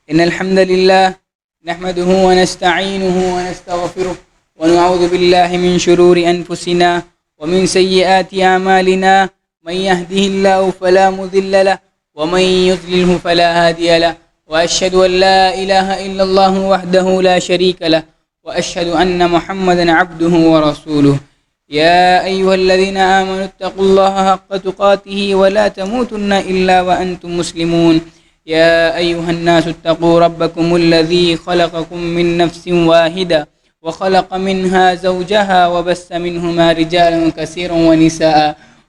إن الحمد لله نحمده ونستعينه ونستغفره ونعوذ بالله من شرور أنفسنا ومن سيئات أعمالنا. من يهده الله فلا مضل له ومن يضلله فلا هادي له، وأشهد أن لا إله إلا الله وحده لا شريك له، وأشهد أن محمدا عبده ورسوله. يا أيها الذين آمنوا اتقوا الله حق تقاته ولا تموتن إلا وأنتم مسلمون. يا أيها الناس اتقوا ربكم الذي خلقكم من نفس واحدة وخلق منها زوجها وبث منهما رجالا كثيرا ونساء،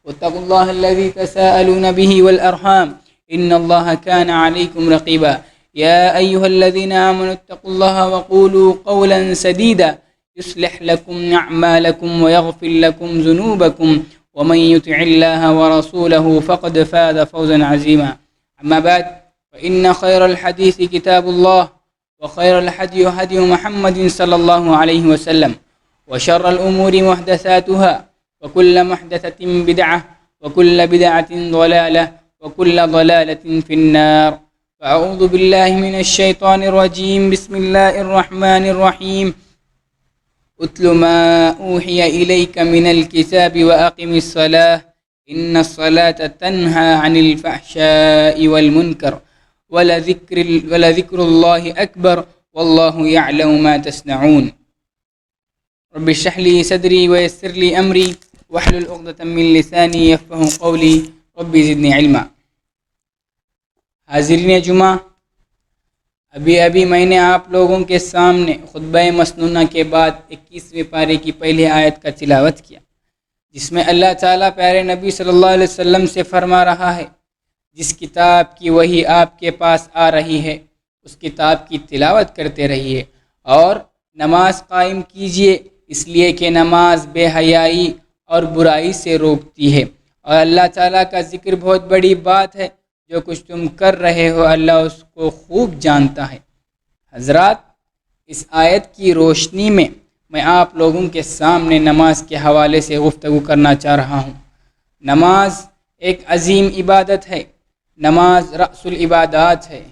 واتقوا الله الذي تساءلون به والأرحام إن الله كان عليكم رقيبا. يا أيها الذين آمنوا اتقوا الله وقولوا قولا سديدا يصلح لكم أعمالكم ويغفر لكم ذنوبكم، ومن يطع الله ورسوله فقد فاز فوزا عظيما. أما بعد، فإن خير الحديث كتاب الله، وخير الهدي هدي محمد صلى الله عليه وسلم، وشر الأمور محدثاتها، وكل محدثة بدعة، وكل بدعة ضلالة، وكل ضلالة في النار. فأعوذ بالله من الشيطان الرجيم. بسم الله الرحمن الرحيم. اتل ما أوحي إليك من الكتاب وأقم الصلاة إن الصلاة تنهى عن الفحشاء والمنكر ولذكر الله أكبر والله يعلم ما تصنعون. رب اشرح لي صدري ويسر لي أمري واحلل عقدة من لساني يفقهوا قولي رب زدني علما. حاضرین جمعہ، ابھی میں نے آپ لوگوں کے سامنے خطبہ مسنونہ کے بعد 21ویں پارے کی پہلی آیت کا تلاوت کیا، جس میں اللہ تعالیٰ پیارے نبی صلی اللہ علیہ وسلم سے فرما رہا ہے، جس کتاب کی وحی آپ کے پاس آ رہی ہے اس کتاب کی تلاوت کرتے رہیے اور نماز قائم کیجیے، اس لیے کہ نماز بے حیائی اور برائی سے روکتی ہے، اور اللہ تعالیٰ کا ذکر بہت بڑی بات ہے، جو کچھ تم کر رہے ہو اللہ اس کو خوب جانتا ہے۔ حضرات، اس آیت کی روشنی میں میں آپ لوگوں کے سامنے نماز کے حوالے سے گفتگو کرنا چاہ رہا ہوں۔ نماز ایک عظیم عبادت ہے، نماز رأس العبادات ہے،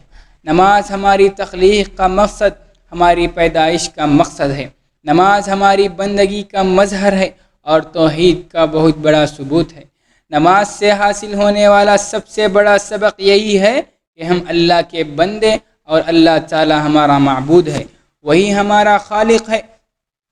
نماز ہماری تخلیق کا مقصد، ہماری پیدائش کا مقصد ہے، نماز ہماری بندگی کا مظہر ہے اور توحید کا بہت بڑا ثبوت ہے۔ نماز سے حاصل ہونے والا سب سے بڑا سبق یہی ہے کہ ہم اللہ کے بندے اور اللہ تعالی ہمارا معبود ہے، وہی ہمارا خالق ہے،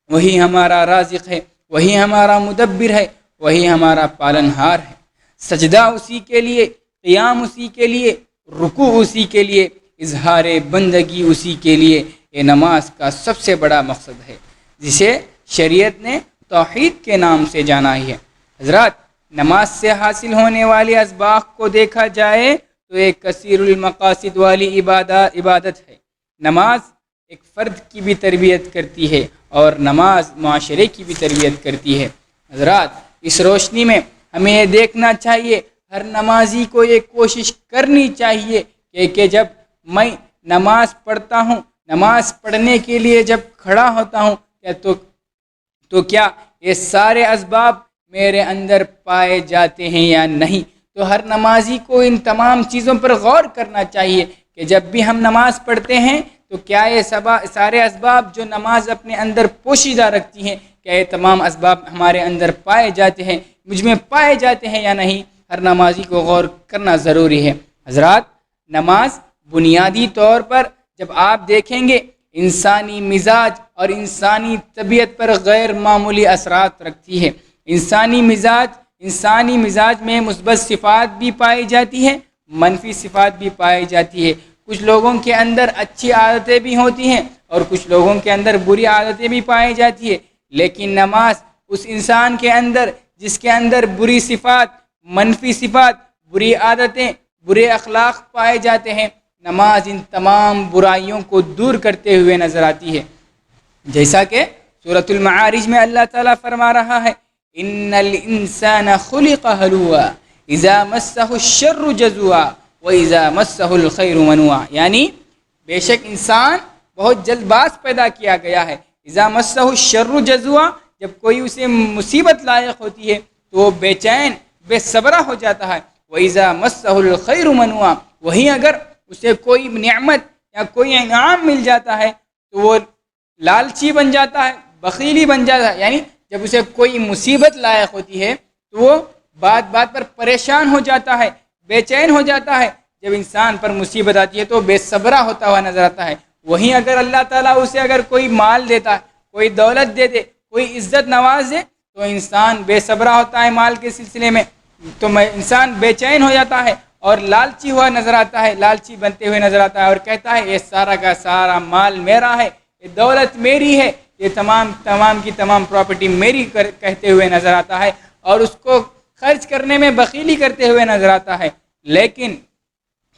وہی ہمارا رازق ہے، وہی ہمارا مدبر ہے، وہی ہمارا پالنہار ہے۔ سجدہ اسی کے لیے، قیام اسی کے لیے، رکوع اسی کے لیے، اظہار بندگی اسی کے لیے، یہ نماز کا سب سے بڑا مقصد ہے، جسے شریعت نے توحید کے نام سے جانا ہی ہے۔ حضرات، نماز سے حاصل ہونے والے اسباق کو دیکھا جائے تو ایک کثیر المقاصد والی عبادت ہے۔ نماز ایک فرد کی بھی تربیت کرتی ہے اور نماز معاشرے کی بھی تربیت کرتی ہے۔ حضرات، اس روشنی میں ہمیں یہ دیکھنا چاہیے، ہر نمازی کو یہ کوشش کرنی چاہیے کہ جب میں نماز پڑھتا ہوں، نماز پڑھنے کے لیے جب کھڑا ہوتا ہوں تو کیا یہ سارے اسباب میرے اندر پائے جاتے ہیں یا نہیں۔ تو ہر نمازی کو ان تمام چیزوں پر غور کرنا چاہیے کہ جب بھی ہم نماز پڑھتے ہیں تو کیا یہ سارے اسباب جو نماز اپنے اندر پوشیدہ رکھتی ہیں، کیا یہ تمام اسباب ہمارے اندر پائے جاتے ہیں، مجھ میں پائے جاتے ہیں یا نہیں۔ ہر نمازی کو غور کرنا ضروری ہے۔ حضرات، نماز بنیادی طور پر جب آپ دیکھیں گے انسانی مزاج اور انسانی طبیعت پر غیر معمولی اثرات رکھتی ہے۔ انسانی مزاج میں مثبت صفات بھی پائی جاتی ہے، منفی صفات بھی پائی جاتی ہے۔ کچھ لوگوں کے اندر اچھی عادتیں بھی ہوتی ہیں اور کچھ لوگوں کے اندر بری عادتیں بھی پائی جاتی ہے، لیکن نماز اس انسان کے اندر جس کے اندر بری صفات، منفی صفات، بری عادتیں، برے اخلاق پائے جاتے ہیں، نماز ان تمام برائیوں کو دور کرتے ہوئے نظر آتی ہے۔ جیسا کہ سورۃ المعارج میں اللہ تعالیٰ فرما رہا ہے، ان الانسان خلق ہلوعا اذا مسہ الشر جزوعا واذا مسہ الخیر منوعا، یعنی بے شک انسان بہت جلد باز پیدا کیا گیا ہے۔ اذا مسہ الشر جزوعا، جب کوئی اسے مصیبت لاحق ہوتی ہے تو وہ بے چین، بے صبرہ ہو جاتا ہے۔ واذا مسہ الخیر منوعا، وہیں اگر اسے کوئی نعمت یا کوئی انعام مل جاتا ہے تو وہ لالچی بن جاتا ہے، بخیلی بن جاتا ہے، یعنی جب اسے کوئی مصیبت لائق ہوتی ہے تو وہ بات بات پر پریشان ہو جاتا ہے، بے چین ہو جاتا ہے۔ جب انسان پر مصیبت آتی ہے تو بے صبرا ہوتا ہوا نظر آتا ہے۔ وہیں اگر اللہ تعالیٰ اسے اگر کوئی مال دیتا ہے، کوئی دولت دے دے، کوئی عزت نواز دے تو انسان بے صبرا ہوتا ہے مال کے سلسلے میں، تو انسان بے چین ہو جاتا ہے اور لالچی ہوا نظر آتا ہے، لالچی بنتے ہوئے نظر آتا ہے اور کہتا ہے یہ سارا کا سارا مال میرا ہے، یہ دولت میری ہے، یہ تمام کی تمام پراپرٹی میری کہتے ہوئے نظر آتا ہے اور اس کو خرچ کرنے میں بخیلی کرتے ہوئے نظر آتا ہے۔ لیکن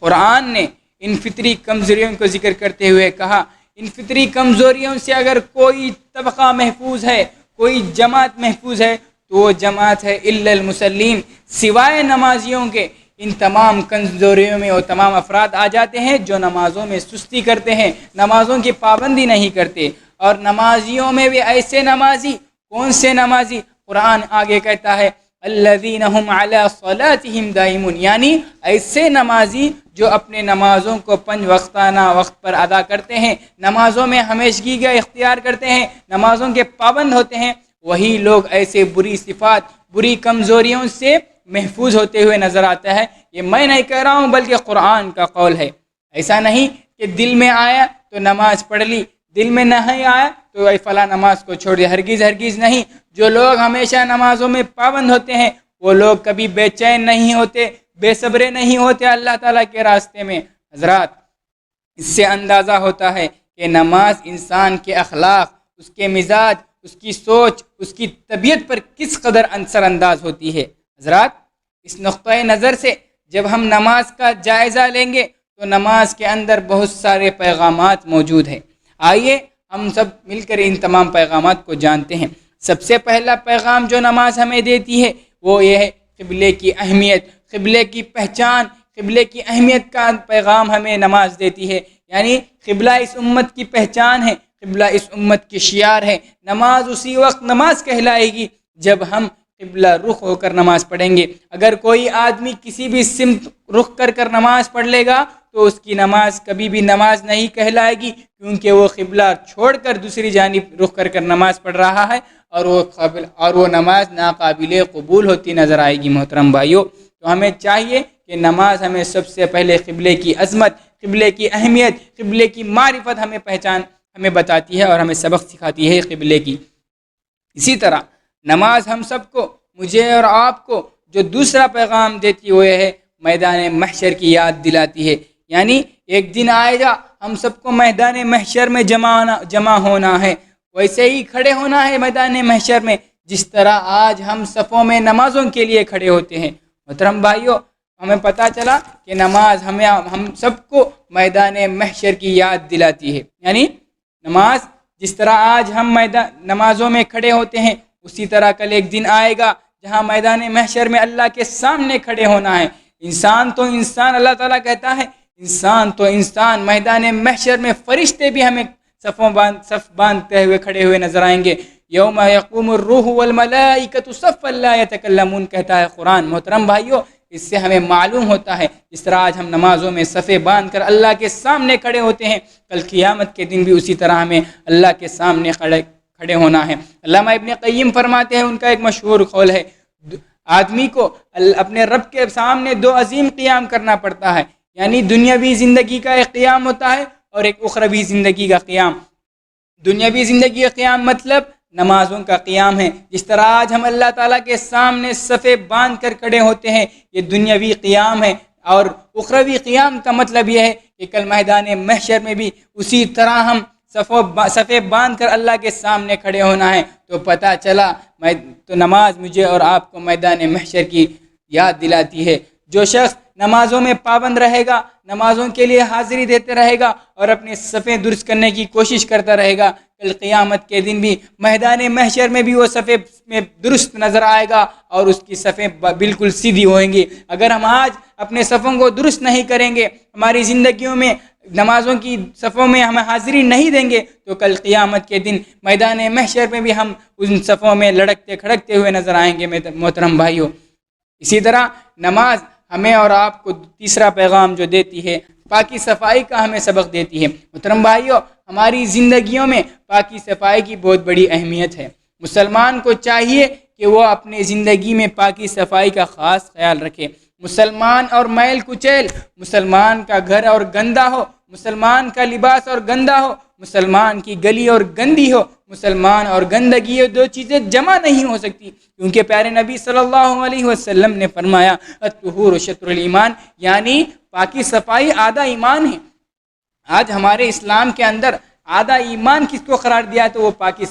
قرآن نے ان فطری کمزوریوں کو ذکر کرتے ہوئے کہا، ان فطری کمزوریوں سے اگر کوئی طبقہ محفوظ ہے، کوئی جماعت محفوظ ہے تو وہ جماعت ہے الا المصلین، سوائے نمازیوں کے۔ ان تمام کمزوریوں میں وہ تمام افراد آ جاتے ہیں جو نمازوں میں سستی کرتے ہیں، نمازوں کی پابندی نہیں کرتے۔ اور نمازیوں میں بھی ایسے نمازی، کون سے نمازی؟ قرآن آگے کہتا ہے الذین هم علی صلاتهم دائمون، یعنی ایسے نمازی جو اپنے نمازوں کو 5 وقتانہ وقت پر ادا کرتے ہیں، نمازوں میں ہمیشگی کا اختیار کرتے ہیں، نمازوں کے پابند ہوتے ہیں، وہی لوگ ایسے بری صفات، بری کمزوریوں سے محفوظ ہوتے ہوئے نظر آتا ہے۔ یہ میں نہیں کہہ رہا ہوں بلکہ قرآن کا قول ہے۔ ایسا نہیں کہ دل میں آیا تو نماز پڑھ لی، دل میں نہیں آیا تو فلاں نماز کو چھوڑ دیا، ہرگز ہرگز نہیں۔ جو لوگ ہمیشہ نمازوں میں پابند ہوتے ہیں وہ لوگ کبھی بے چین نہیں ہوتے، بے صبرے نہیں ہوتے اللہ تعالیٰ کے راستے میں۔ حضرات، اس سے اندازہ ہوتا ہے کہ نماز انسان کے اخلاق، اس کے مزاج، اس کی سوچ، اس کی طبیعت پر کس قدر اثر انداز ہوتی ہے۔ حضرات، اس نقطۂ نظر سے جب ہم نماز کا جائزہ لیں گے تو نماز کے اندر بہت سارے پیغامات موجود ہیں۔ آئیے ہم سب مل کر ان تمام پیغامات کو جانتے ہیں۔ سب سے پہلا پیغام جو نماز ہمیں دیتی ہے وہ یہ ہے قبلے کی اہمیت، قبلے کی پہچان، قبلے کی اہمیت کا پیغام ہمیں نماز دیتی ہے۔ یعنی قبلہ اس امت کی پہچان ہے، قبلہ اس امت کی شعار ہے۔ نماز اسی وقت نماز کہلائے گی جب ہم قبلہ رخ ہو کر نماز پڑھیں گے۔ اگر کوئی آدمی کسی بھی سمت رخ کر نماز پڑھ لے گا تو اس کی نماز کبھی بھی نماز نہیں کہلائے گی، کیونکہ وہ قبلہ چھوڑ کر دوسری جانب رخ کر نماز پڑھ رہا ہے اور وہ نماز ناقابل قبول ہوتی نظر آئے گی۔ محترم بھائیو، تو ہمیں چاہیے کہ نماز ہمیں سب سے پہلے قبلے کی عظمت، قبلے کی اہمیت، قبلے کی معرفت ہمیں بتاتی ہے اور ہمیں سبق سکھاتی ہے قبلے کی۔ اسی طرح نماز ہم سب کو، مجھے اور آپ کو جو دوسرا پیغام دیتی وہ یہ ہے میدان محشر کی یاد دلاتی ہے۔ یعنی ایک دن آئے گا ہم سب کو میدان محشر میں جمع ہونا ہے، ویسے ہی کھڑے ہونا ہے میدان محشر میں جس طرح آج ہم صفوں میں نمازوں کے لیے کھڑے ہوتے ہیں۔ محترم بھائیو، ہمیں پتہ چلا کہ نماز ہم سب کو میدان محشر کی یاد دلاتی ہے۔ یعنی نماز جس طرح آج ہم نمازوں میں کھڑے ہوتے ہیں، اسی طرح کل ایک دن آئے گا جہاں میدان محشر میں اللہ کے سامنے کھڑے ہونا ہے۔ انسان تو انسان، اللہ تعالیٰ کہتا ہے انسان تو انسان، میدان محشر میں فرشتے بھی ہمیں صف باندھتے ہوئے کھڑے ہوئے نظر آئیں گے۔ یوم یقوم الروح والملائکۃ صفا لا یتکلمون کہتا ہے قرآن۔ محترم بھائیو، اس سے ہمیں معلوم ہوتا ہے جس طرح آج ہم نمازوں میں صفیں باندھ کر اللہ کے سامنے کھڑے ہوتے ہیں، کل قیامت کے دن بھی اسی طرح ہمیں اللہ کے سامنے کھڑے ہونا ہے۔ علامہ ابن قیم فرماتے ہیں، ان کا ایک مشہور قول ہے، آدمی کو اپنے رب کے سامنے 2 عظیم قیام کرنا پڑتا ہے۔ یعنی دنیاوی زندگی کا ایک قیام ہوتا ہے اور ایک اخروی زندگی کا قیام۔ دنیاوی زندگی کا قیام مطلب نمازوں کا قیام ہے۔ جس طرح آج ہم اللہ تعالیٰ کے سامنے صفیں باندھ کر کھڑے ہوتے ہیں، یہ دنیاوی قیام ہے۔ اور اخروی قیام کا مطلب یہ ہے کہ کل میدان محشر میں بھی اسی طرح ہم صفیں باندھ کر اللہ کے سامنے کھڑے ہونا ہے۔ تو پتہ چلا تو نماز مجھے اور آپ کو میدان محشر کی یاد دلاتی ہے۔ جو شخص نمازوں میں پابند رہے گا، نمازوں کے لیے حاضری دیتے رہے گا اور اپنے صفیں درست کرنے کی کوشش کرتا رہے گا، کل قیامت کے دن بھی میدان محشر میں بھی وہ صفیں میں درست نظر آئے گا اور اس کی صفیں بالکل سیدھی ہوئیں گی۔ اگر ہم آج اپنے صفوں کو درست نہیں کریں گے، ہماری زندگیوں میں نمازوں کی صفوں میں ہم حاضری نہیں دیں گے، تو کل قیامت کے دن میدان محشر میں بھی ہم ان صفوں میں لڑکتے کھڑکتے ہوئے نظر آئیں گے۔ محترم بھائیوں، اسی طرح نماز ہمیں اور آپ کو تیسرا پیغام جو دیتی ہے پاکی صفائی کا ہمیں سبق دیتی ہے۔ محترم بھائیوں، ہماری زندگیوں میں پاکی صفائی کی بہت بڑی اہمیت ہے۔ مسلمان کو چاہیے کہ وہ اپنے زندگی میں پاکی صفائی کا خاص خیال رکھے۔ مسلمان اور میل کچیل، مسلمان کا گھر اور گندا ہو، مسلمان کا لباس اور گندا ہو، مسلمان کی گلی اور گندی ہو، مسلمان اور گندگی، یہ دو چیزیں جمع نہیں ہو سکتی، کیونکہ پیارے نبی صلی اللہ علیہ وسلم نے فرمایا الطہور شطر الایمان، یعنی پاکی صفائی آدھا ایمان ہے۔ آج ہمارے اسلام کے اندر آدھا ایمان کس کو قرار دیا ہے تو وہ پاکی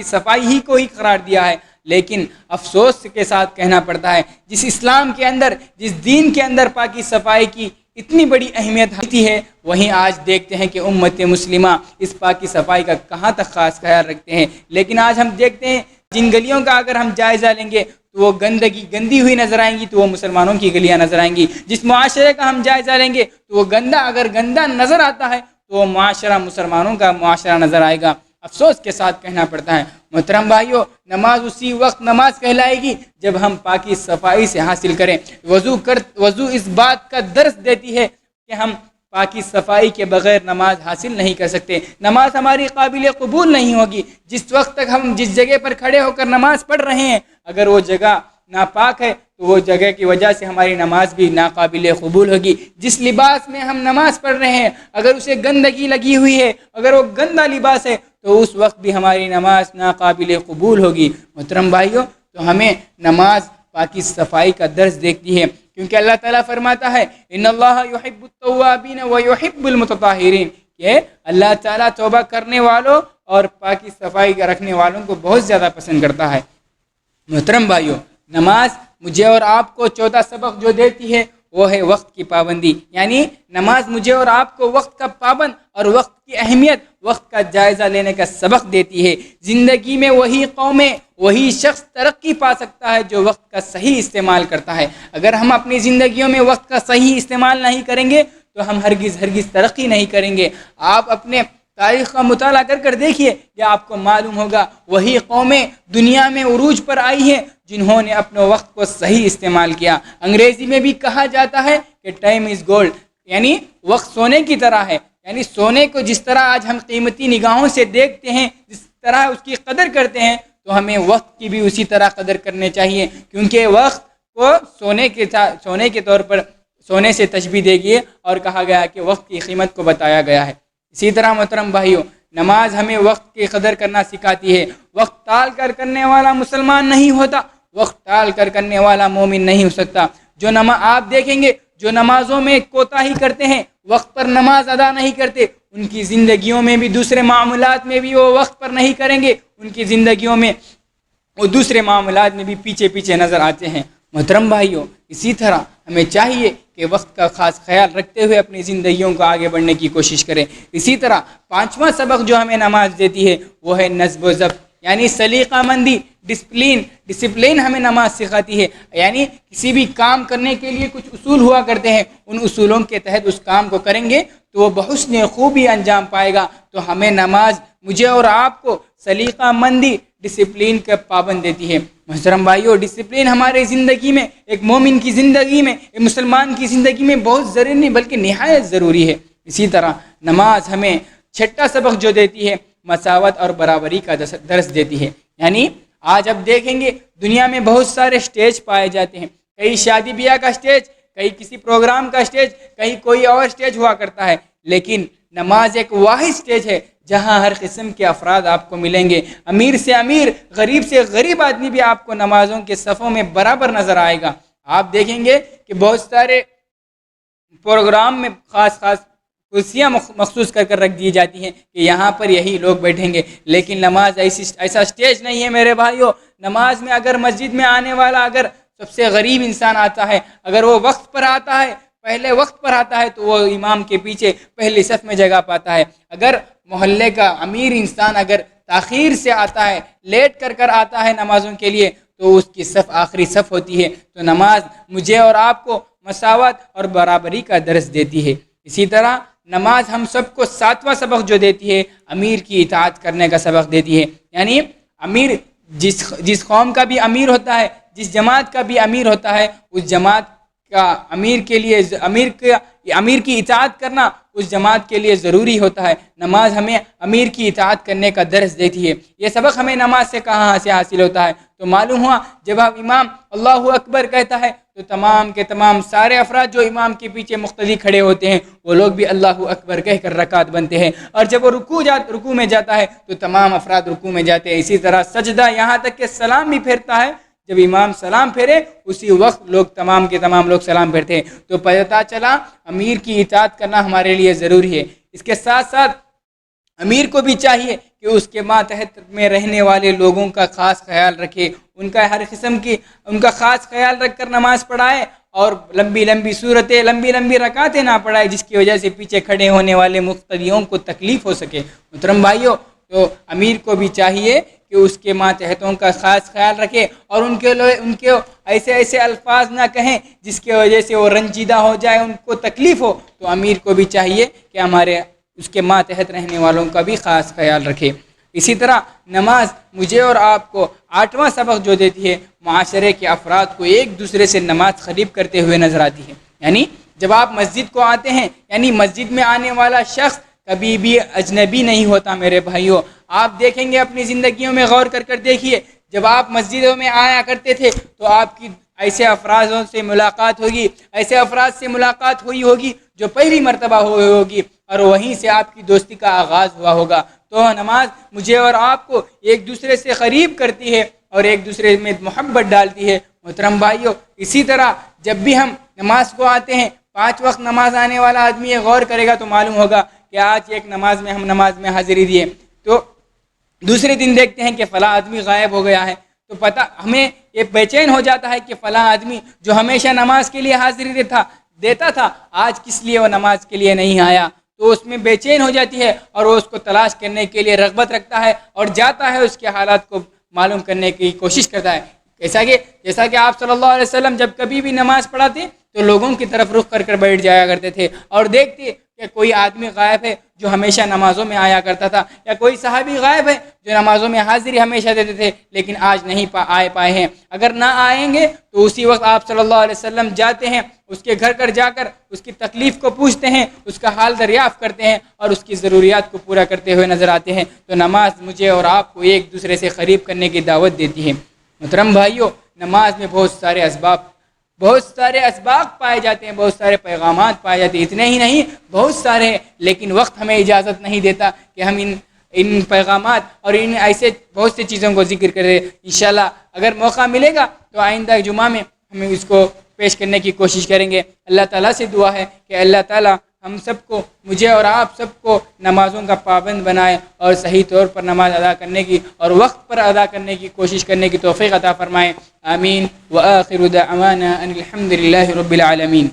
صفائی ہی کو ہی قرار دیا ہے۔ لیکن افسوس کے ساتھ کہنا پڑتا ہے، جس اسلام کے اندر، جس دین کے اندر پاکی صفائی کی اتنی بڑی اہمیت ہوتی ہے، وہیں آج دیکھتے ہیں کہ امت مسلمہ اس پاکی صفائی کا کہاں تک خاص خیال رکھتے ہیں۔ لیکن آج ہم دیکھتے ہیں جن گلیوں کا اگر ہم جائزہ لیں گے تو وہ گندی ہوئی نظر آئیں گی، تو وہ مسلمانوں کی گلیاں نظر آئیں گی۔ جس معاشرے کا ہم جائزہ لیں گے تو وہ اگر گندا نظر آتا ہے تو وہ معاشرہ مسلمانوں کا معاشرہ نظر آئے گا۔ افسوس کے ساتھ کہنا پڑتا ہے محترم بھائیوں، نماز اسی وقت نماز کہلائے گی جب ہم پاکی صفائی سے حاصل کریں۔ وضو اس بات کا درس دیتی ہے کہ ہم پاکی صفائی کے بغیر نماز حاصل نہیں کر سکتے، نماز ہماری قابل قبول نہیں ہوگی۔ جس وقت تک ہم جس جگہ پر کھڑے ہو کر نماز پڑھ رہے ہیں، اگر وہ جگہ ناپاک ہے تو وہ جگہ کی وجہ سے ہماری نماز بھی ناقابل قبول ہوگی۔ جس لباس میں ہم نماز پڑھ رہے ہیں اگر اسے گندگی لگی ہوئی ہے، اگر وہ گندا لباس ہے، تو اس وقت بھی ہماری نماز ناقابل قبول ہوگی۔ محترم بھائیوں، تو ہمیں نماز پاکی صفائی کا درس دیتی ہے، کیونکہ اللہ تعالیٰ فرماتا ہے ان اللہ یحب التوابین ویحب المتطہرین، کہ اللہ تعالیٰ توبہ کرنے والوں اور پاکی صفائی کا رکھنے والوں کو بہت زیادہ پسند کرتا ہے۔ محترم بھائیوں، نماز مجھے اور آپ کو چوتھا سبق جو دیتی ہے وہ ہے وقت کی پابندی، یعنی نماز مجھے اور آپ کو وقت کا پابند اور وقت کی اہمیت، وقت کا جائزہ لینے کا سبق دیتی ہے۔ زندگی میں وہی شخص ترقی پا سکتا ہے جو وقت کا صحیح استعمال کرتا ہے۔ اگر ہم اپنی زندگیوں میں وقت کا صحیح استعمال نہیں کریں گے تو ہم ہرگز ترقی نہیں کریں گے۔ آپ اپنے تاریخ کا مطالعہ کر دیکھیے کہ آپ کو معلوم ہوگا وہی قومیں دنیا میں عروج پر آئی ہیں جنہوں نے اپنے وقت کو صحیح استعمال کیا۔ انگریزی میں بھی کہا جاتا ہے کہ ٹائم از گولڈ، یعنی وقت سونے کی طرح ہے، یعنی سونے کو جس طرح آج ہم قیمتی نگاہوں سے دیکھتے ہیں، جس طرح اس کی قدر کرتے ہیں، تو ہمیں وقت کی بھی اسی طرح قدر کرنے چاہیے، کیونکہ وقت کو سونے کے طور پر سونے سے تشبیہ دے گئی اور کہا گیا کہ وقت کی قیمت کو بتایا گیا ہے۔ اسی طرح محترم بھائیوں، نماز ہمیں وقت کی قدر کرنا سکھاتی ہے۔ وقت ٹال کر کرنے والا مسلمان نہیں ہوتا، وقت ٹال کر کرنے والا مومن نہیں ہو سکتا۔ آپ دیکھیں گے جو نمازوں میں کوتاہی کرتے ہیں، وقت پر نماز ادا نہیں کرتے، ان کی زندگیوں میں بھی دوسرے معاملات میں بھی وہ وقت پر نہیں کریں گے، ان کی زندگیوں میں وہ دوسرے معاملات میں بھی پیچھے نظر آتے ہیں۔ محترم بھائیوں، اسی طرح ہمیں چاہیے کہ وقت کا خاص خیال رکھتے ہوئے اپنی زندگیوں کو آگے بڑھنے کی کوشش کریں۔ اسی طرح پانچواں سبق جو ہمیں نماز دیتی ہے وہ ہے نظم و ضبط، یعنی سلیقہ مندی، ڈسپلین ہمیں نماز سکھاتی ہے۔ یعنی کسی بھی کام کرنے کے لیے کچھ اصول ہوا کرتے ہیں، ان اصولوں کے تحت اس کام کو کریں گے تو وہ بحسن خوبی انجام پائے گا۔ تو ہمیں نماز مجھے اور آپ کو سلیقہ مندی، ڈسپلین کا پابند دیتی ہے۔ محترم بھائیو، ڈسپلین ہمارے زندگی میں، ایک مومن کی زندگی میں، ایک مسلمان کی زندگی میں بہت ضروری نہیں بلکہ نہایت ضروری ہے۔ اسی طرح نماز ہمیں چھٹا سبق جو دیتی ہے مساوات اور برابری کا درس دیتی ہے۔ یعنی آج اب دیکھیں گے دنیا میں بہت سارے سٹیج پائے جاتے ہیں، کئی شادی بیاہ کا سٹیج، کئی کسی پروگرام کا سٹیج، کہیں کوئی اور سٹیج ہوا کرتا ہے، لیکن نماز ایک واحد سٹیج ہے جہاں ہر قسم کے افراد آپ کو ملیں گے، امیر سے امیر، غریب سے غریب آدمی بھی آپ کو نمازوں کے صفوں میں برابر نظر آئے گا۔ آپ دیکھیں گے کہ بہت سارے پروگرام میں خاص کرسیاں مخصوص کر رکھ دی جاتی ہیں کہ یہاں پر یہی لوگ بیٹھیں گے، لیکن نماز ایسا سٹیج نہیں ہے میرے بھائیوں۔ نماز میں اگر مسجد میں آنے والا اگر سب سے غریب انسان آتا ہے، اگر وہ وقت پر آتا ہے، پہلے وقت پر آتا ہے، تو وہ امام کے پیچھے پہلی صف میں جگہ پاتا ہے۔ اگر محلے کا امیر انسان اگر تاخیر سے آتا ہے، لیٹ کر آتا ہے نمازوں کے لیے، تو اس کی صف آخری صف ہوتی ہے۔ تو نماز مجھے اور آپ کو مساوات اور برابری کا درس دیتی ہے۔ اسی طرح نماز ہم سب کو ساتواں سبق جو دیتی ہے امیر کی اطاعت کرنے کا سبق دیتی ہے۔ یعنی امیر جس قوم کا بھی امیر ہوتا ہے، جس جماعت کا بھی امیر ہوتا ہے، اس جماعت کا امیر کی اطاعت کرنا اس جماعت کے لیے ضروری ہوتا ہے۔ نماز ہمیں امیر کی اطاعت کرنے کا درس دیتی ہے۔ یہ سبق ہمیں نماز سے کہاں سے حاصل ہوتا ہے؟ تو معلوم ہوا جب اب امام اللہ اکبر کہتا ہے تو تمام کے تمام سارے افراد جو امام کے پیچھے مقتدی کھڑے ہوتے ہیں وہ لوگ بھی اللہ اکبر کہہ کر رکعت بنتے ہیں، اور جب وہ رکوع میں جاتا ہے تو تمام افراد رکوع میں جاتے ہیں۔ اسی طرح سجدہ، یہاں تک کہ سلام بھی پھیرتا ہے، جب امام سلام پھیرے اسی وقت لوگ تمام کے تمام لوگ سلام پھیرتے ہیں۔ تو پتہ چلا امیر کی اطاعت کرنا ہمارے لیے ضروری ہے۔ اس کے ساتھ ساتھ امیر کو بھی چاہیے کہ اس کے ماتحت میں رہنے والے لوگوں کا خاص خیال رکھے، ان کا خاص خیال رکھ کر نماز پڑھائے، اور لمبی لمبی صورتیں، لمبی لمبی رکعتیں نہ پڑھائے جس کی وجہ سے پیچھے کھڑے ہونے والے مقتدیوں کو تکلیف ہو سکے۔ محترم بھائیوں، تو امیر کو بھی چاہیے کہ اس کے ماتحتوں کا خاص خیال رکھے، اور ان کے ایسے الفاظ نہ کہیں جس کی وجہ سے وہ رنجیدہ ہو جائے، ان کو تکلیف ہو۔ تو امیر کو بھی چاہیے کہ اس کے ماتحت رہنے والوں کا بھی خاص خیال رکھے۔ اسی طرح نماز مجھے اور آپ کو 8واں سبق جو دیتی ہے، معاشرے کے افراد کو ایک دوسرے سے نماز قریب کرتے ہوئے نظر آتی ہے۔ یعنی جب آپ مسجد کو آتے ہیں، یعنی مسجد میں آنے والا شخص کبھی بھی اجنبی نہیں ہوتا میرے بھائیوں۔ آپ دیکھیں گے اپنی زندگیوں میں غور کر دیکھیے، جب آپ مسجدوں میں آیا کرتے تھے تو آپ کی ایسے افرادوں سے ملاقات ہوگی، ایسے افراد سے ملاقات ہوئی ہوگی جو پہلی مرتبہ ہوئی ہوگی، اور وہیں سے آپ کی دوستی کا آغاز ہوا ہوگا۔ تو نماز مجھے اور آپ کو ایک دوسرے سے قریب کرتی ہے اور ایک دوسرے میں محبت ڈالتی ہے۔ محترم بھائیوں، اسی طرح جب بھی ہم نماز کو آتے ہیں، 5 وقت نماز آنے والا آدمی یہ غور کرے گا تو معلوم ہوگا کہ آج ایک نماز میں حاضری دیے، تو دوسرے دن دیکھتے ہیں کہ فلاں آدمی غائب ہو گیا ہے، تو ہمیں یہ بے چین ہو جاتا ہے کہ فلاں آدمی جو ہمیشہ نماز کے لیے حاضری دیتا تھا آج کس لیے وہ نماز کے لیے نہیں آیا، تو اس میں بے چین ہو جاتی ہے اور وہ اس کو تلاش کرنے کے لیے رغبت رکھتا ہے اور جاتا ہے، اس کے حالات کو معلوم کرنے کی کوشش کرتا ہے۔ جیسا کہ آپ صلی اللہ علیہ وسلم جب کبھی بھی نماز پڑھاتے تو لوگوں کی طرف رخ کر بیٹھ جایا کرتے تھے اور دیکھتے کہ کوئی آدمی غائب ہے جو ہمیشہ نمازوں میں آیا کرتا تھا، یا کوئی صحابی غائب ہے جو نمازوں میں حاضری ہمیشہ دیتے تھے لیکن آج نہیں آئے پائے ہیں۔ اگر نہ آئیں گے تو اسی وقت آپ صلی اللہ علیہ وسلم جاتے ہیں، اس کے گھر جا کر اس کی تکلیف کو پوچھتے ہیں، اس کا حال دریافت کرتے ہیں اور اس کی ضروریات کو پورا کرتے ہوئے نظر آتے ہیں۔ تو نماز مجھے اور آپ کو ایک دوسرے سے قریب کرنے کی دعوت دیتی ہے۔ محترم بھائیوں، نماز میں بہت سارے اسباق پائے جاتے ہیں، بہت سارے پیغامات پائے جاتے ہیں، اتنے ہی نہیں بہت سارے ہیں، لیکن وقت ہمیں اجازت نہیں دیتا کہ ہم ان پیغامات اور ان ایسے بہت سی چیزوں کو ذکر کریں۔ انشاءاللہ اگر موقع ملے گا تو آئندہ جمعہ میں ہم اس کو پیش کرنے کی کوشش کریں گے۔ اللہ تعالیٰ سے دعا ہے کہ اللہ تعالیٰ ہم سب کو، مجھے اور آپ سب کو نمازوں کا پابند بنائے اور صحیح طور پر نماز ادا کرنے کی اور وقت پر ادا کرنے کی کوشش کرنے کی توفیق عطا فرمائے۔ آمین۔ وآخر دعوانا ان الحمد للہ رب العالمین۔